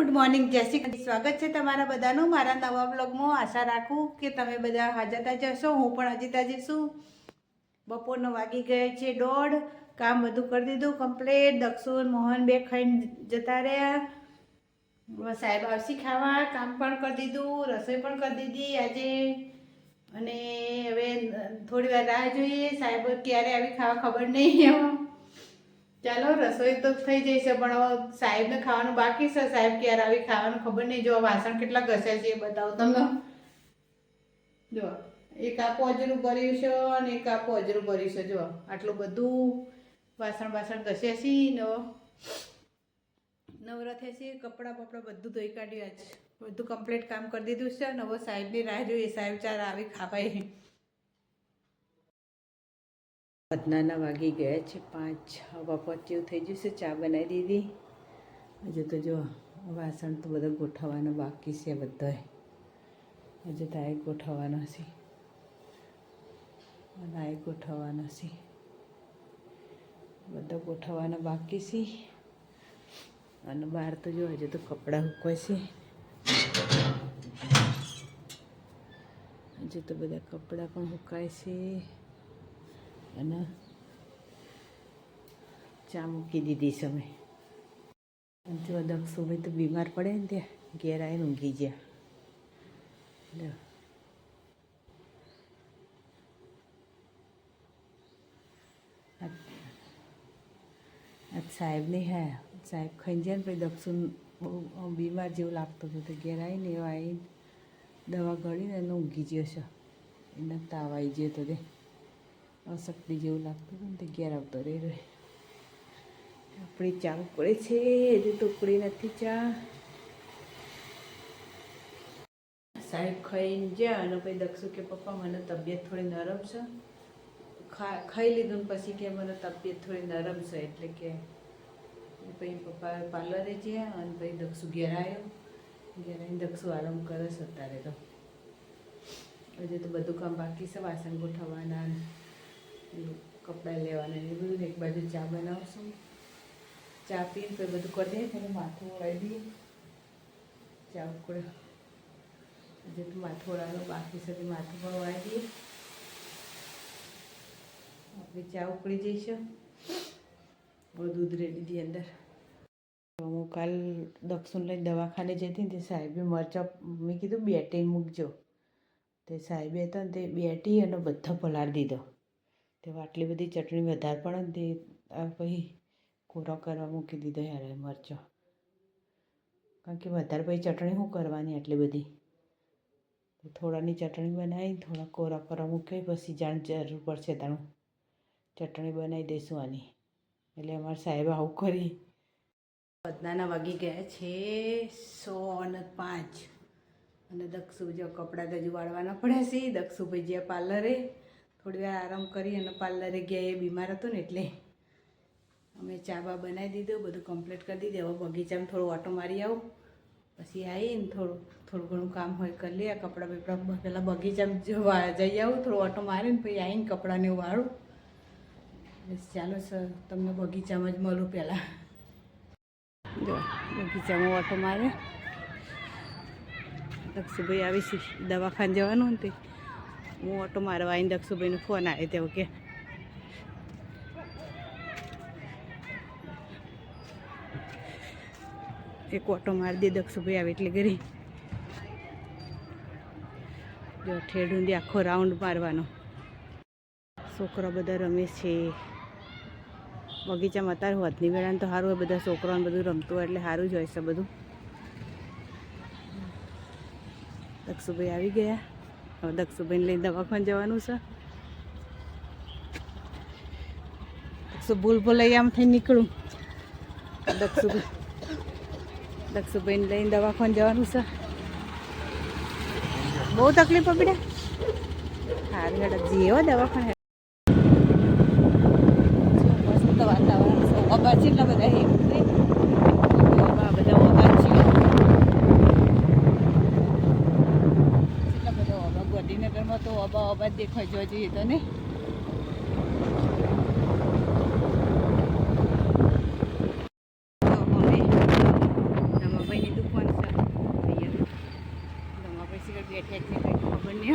Good morning, જય શ્રી કૃષ્ણ. સ્વાગત છે તમારા બધાનું મારા નવા બ્લોગમાં. આશા રાખું કે તમે બધા હાજર તાજા હશો. હું પણ હજી તાજી છું. બપોરનો વાગી ગયા છે 1:30. કામ બધું કરી દીધું કમ્પ્લીટ. દક્ષુ મોહન બે ખાઈને જતા રહ્યા. સાહેબ આવશે ખાવા. કામ પણ કરી દીધું, રસોઈ પણ કરી દીધી આજે. અને હવે થોડી વાર રાહ જોઈએ. સાહેબ ક્યારે આવી ખાવા ખબર નહીં. ચાલો રસોઈ તો થઈ જશે, પણ સાહેબને ખાવાનું બાકી છે. સાહેબ ક્યારે આવી ખાવાનું ખબર નહીં. જો વાસણ કેટલા ઘસ્યા છે એ બતાવો તમને. જો એક આ પોજરું ભર્યું છે અને એક આ પોજરું ભર્યું છે. જો આટલું બધું વાસણ ઘસ્યા છે. નવરા થયા છે. કપડાં બધું ધોઈ કાઢ્યું. આજ બધું કમ્પ્લીટ કામ કરી દીધું છે. નવો સાહેબની રાહ જોઈએ. સાહેબ ચાર આવી ખાવાય. બધાના વાગી ગયા છે 5. હવા પચ્યું થઈ જશે. ચા બનાવી દીધી. હજુ તો જો વાસણ તો બધા ગોઠવવાના બાકી છે. બધાય હજુ તો આ ગોઠવવાના છે અને આ ગોઠવવાના છે. બધા ગોઠવવાના બાકી છે. અને બહાર તો જો હજુ તો કપડાં સુકવાય છે. હજુ તો બધા કપડાં પણ સુકાય છે. અને ચા મૂકી દીધી છે અમે. જો દક્ષુભાઈ તો બીમાર પડે ને ત્યાં ઘેર આવીને ઊંઘી ગયા. આજ સાહેબ નહીં. હા, સાહેબ ખાઈને જાય ને પછી દક્ષુ બહુ બીમાર જેવું લાગતું હતું. તો ઘેર આવીને એવા આવીને દવા ગળીને એને ઊંઘી ગયો છે. એને તાવ આવી ગયો તો તે અશક્તિ જેવું લાગતું હતું ને તે ઘેર આવતો રહે. આપણી ચા ઉકળે છે. હજુ તો ઉકળી નથી ચા. સાહેબ ખાઈને જ્યાં અને પછી દક્ષુ કે પપ્પા મને તબિયત થોડી નરમ છે. ખાઈ લીધું ને પછી કે મને તબિયત થોડી નરમ છે. એટલે કે પછી પપ્પા પાર્લરે જ્યાં અને પછી દક્ષુ ઘેર આવ્યો. ઘેર આવીને દક્ષુ આરામ કરે છે અત્યારે. તો હજુ તો બધું કામ બાકી છે. વાસણ ગોઠવવાના, કપડાં લેવાના એ બધું. એક બાજુ ચા બનાવશું. ચા પીને પછી બધું કરી દઈએ. પછી માથું ઓળાવી દઈએ. ચા ઉકળે હજુ તો માથું ઓળાવવાનું બાકી છે. માથું પણ ઓળાવી દઈએ. આપણી ચા ઉકળી જઈશે. દૂધ રેડી દી અંદર. હું કાલ દક્ષુને લઈને દવાખાને જતી ને તે સાહેબે મરચાં મેં કીધું બેટીને મૂકજો. તે સાહેબે હતા ને તે બેટી અને બધો પલાળી દીધો. તે આટલી બધી ચટણી વધારે પડે ને તે પછી કોરો કરવા મૂકી દીધો. યાર મરચો કારણ કે વધારે પછી ચટણી શું કરવાની આટલી બધી. થોડાની ચટણી બનાવી થોડા કોરા કરવા મૂકી પછી જાણ જરૂર પડશે તારું ચટણી બનાવી દઈશું આની. એટલે અમારા સાહેબ આવું કરી. બધાના વાગી ગયા છે 1:05 અને દક્ષુ જો કપડાં તો હજુ વાળવાના પડ્યા છે. દક્ષુભાઈ જ્યાં પાર્લરે થોડી વાર આરામ કરી અને પાર્લરે ગયા. એ બીમાર હતો ને એટલે અમે ચા બા બનાવી દીધું. બધું કમ્પ્લીટ કરી દીધું. હવે બગીચામાં થોડો ઓટો મારી આવું. પછી આવીને થોડું ઘણું કામ હોય કરી લે. કપડાં બપડા પહેલાં બગીચામાં જઈ આવું. થોડો ઓટો મારીને પછી આવીને કપડાંને વાળું. બસ ચાલો સર, તમને બગીચામાં જ મળું પહેલાં. જો બગીચામાં ઓટો મારે. દક્ષુભાઈ આવી છે. દવાખાને જવાનું ને તે હું ઓટો મારવા આવીને દક્ષુભાઈનો ફોન આવે તેવું કે એક ઓટો મારી દે. દક્ષુભાઈ આવે એટલે ઘરે જો ઠેડુંથી આખો રાઉન્ડ મારવાનો. છોકરા બધા રમે છે બગીચામાં. અત્યારે વધની વેળાને તો સારું હોય. બધા છોકરાઓને બધું રમતું હોય એટલે સારું જ હોય છે બધું. દક્ષુભાઈ આવી ગયા. હવે દક્ષુભાઈને લઈને દવાખાને જવાનું છે. દક્ષુ ભૂલભુલૈયામાં થઈને નીકળું. દક્ષુભાઈને લઈને દવાખાને જવાનું છે. બહુ તકલીફ પડી. સારું હેડ જીવો દવાખાને. મસ્ત વાતાવરણ છે. ઓબા છે એટલા બધા બધા ઓબા છે. એટલા બધા ઓબા ગાંધીનગરમાં તો ઓબા જ દેખાય જોવા જઈએ તો ને.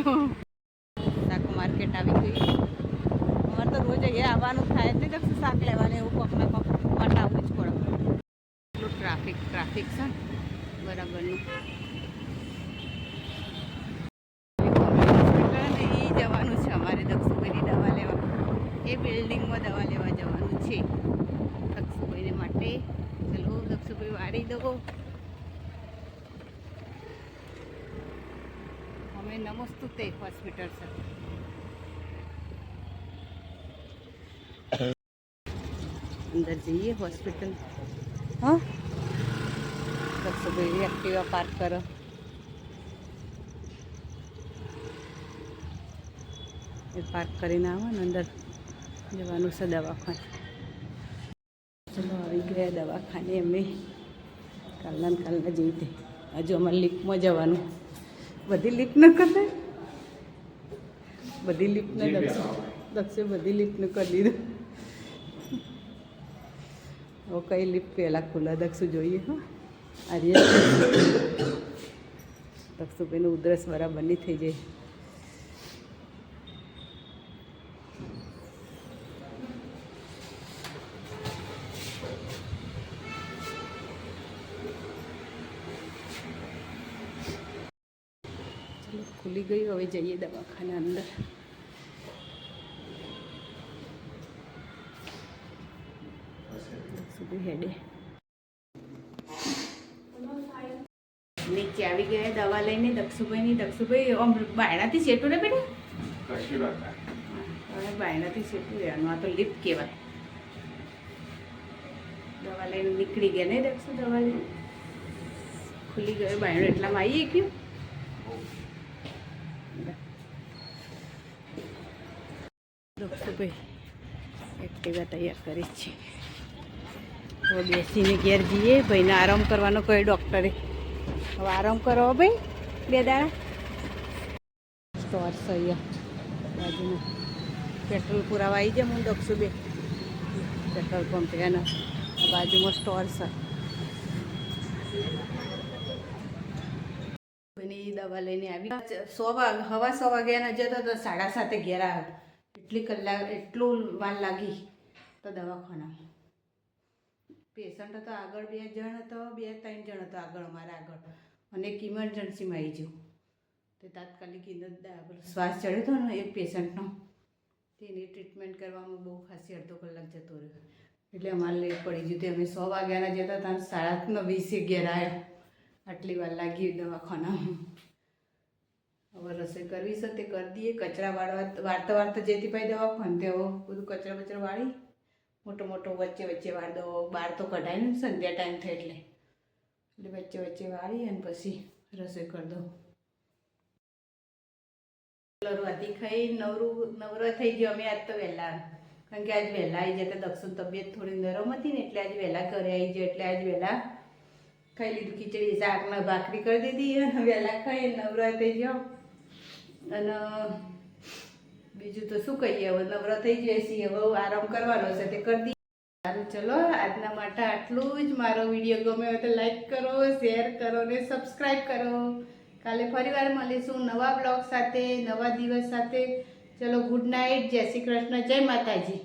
શાક માર્કેટ આવી ગઈ. અમારે તો રોજ અહીંયા આવવાનું થાય જ નહીં, તો શાક લેવાનું એવું કોકના કોક માટે આવવું જ પડે. એટલું ટ્રાફિક છે બરાબરનું. એ જવાનું છે અમારે દક્ષુભાઈની દવા લેવા. એ બિલ્ડિંગમાં દવા લેવા જવાનું છે દક્ષુભાઈને માટે. ચલો દક્ષુભાઈ વાળી દો. અમે નમસ્તુતે હોસ્પિટલ છે. અંદર જઈએ હોસ્પિટલ. હા દક્ષુભાઈ એક્ટિવા પાર્ક કરો. એ પાર્ક કરીને આવો ને અંદર જવાનું છે દવાખાને. ચલો આવી ગયા દવાખાને અમે. કાલના જઈ તે હજુ અમારે લિફ્ટમાં જવાનું. બધી લિફ્ટ ન કરે, બધી લિફ્ટને દક્ષે બધી લિફ્ટને કરી દીધું. હવે કઈ લિફ્ટ પહેલાં ખુલ્લા દક્ષુ જોઈએ. હા આજે દક્ષુભાઈનું ઉધરસ બરાબરની થઈ જાય. ખુલી ગયું, હવે જઈએ દવાખાના અંદર. હેડે નીચે આવી ગયા દવા લઈને દક્ષુભાઈ આમ બાયણાથી સેટું ને બેટા, હવે બાયણાથી સેટું રહેવાનું. આ તો લિફ્ટ કહેવાય. દવા લઈને નીકળી ગયા નહીં દક્ષુ. દવા લઈને ખુલી ગયો બાયણું, એટલામાં આવી ગયું. દક્ષુભાઈ એક્ટિવા તૈયાર કરી છે. હવે બેસીને ઘેર જઈએ. ભાઈને આરામ કરવાનો કહે ડૉક્ટરે. હવે આરામ કરો ભાઈ 2 દાડા. સ્ટોર છે અહીંયા બાજુમાં. પેટ્રોલ પુરાવા આવી જાય. હું દક્ષુભાઈ પેટ્રોલ પંપ એના બાજુમાં સ્ટોર છે. એની દવા લઈને આવી. 100 વાગ્યાના જતો તો 7:30 ઘેર આવ્યો. એટલું વાર લાગી તો દવાખાનામાં. પેશન્ટ હતો આગળ 2 જણ હતો, 2-3 જણ હતો આગળ અમારા આગળ, અને એક ઇમરજન્સીમાં આવી ગયું. તે તાત્કાલિક શ્વાસ ચડ્યો હતો ને એક પેશન્ટનો, તેની ટ્રીટમેન્ટ કરવામાં બહુ ખાસી અડધો કલાક જતો રહ્યો. એટલે અમારે લેટ પડી ગયું. તે અમે 100 વાગ્યાના જતા હતા, 8:30 ઘેર આવ્યો. આટલી વાર લાગી દવાખાનામાં. હવે રસોઈ કરવી છે તે કરી દઈએ. કચરા વાળતા જેથી ભાઈ દવાખાને તે હવે બધું કચરા વાળી મોટો વચ્ચે વાળ દો. બહાર તો કઢાય ને સંધ્યા ટાઈમ થાય એટલે વચ્ચે વાળી અને પછી રસોઈ કરી દો. વાતી ખાઈ નવરો થઈ ગયો. અમે આજ તો વહેલા, કારણ કે આજ વહેલા આવી જતા. દક્ષુની તબિયત થોડી નરમ હતી ને એટલે આજ વહેલા ઘરે આવી જાય. એટલે આજ વહેલા ખાઈ લીધું. ખીચડી શાકના ભાખરી કરી દીધી અને વહેલા ખાઈ નવરા થઈ ગયો. અને બીજું તો શું કહીએ, હવે નવરા થઈ જાય છીએ. હવે આરામ કરવાનો છે તે કરી દઈએ. સારું ચલો આજના માટે આટલું જ. મારો વિડીયો ગમે હોય તો લાઈક કરો, શેર કરો ને સબસ્ક્રાઈબ કરો. કાલે ફરીવાર મળીશું નવા બ્લોગ સાથે, નવા દિવસ સાથે. ચલો ગુડ નાઇટ, જય શ્રી કૃષ્ણ, જય માતાજી.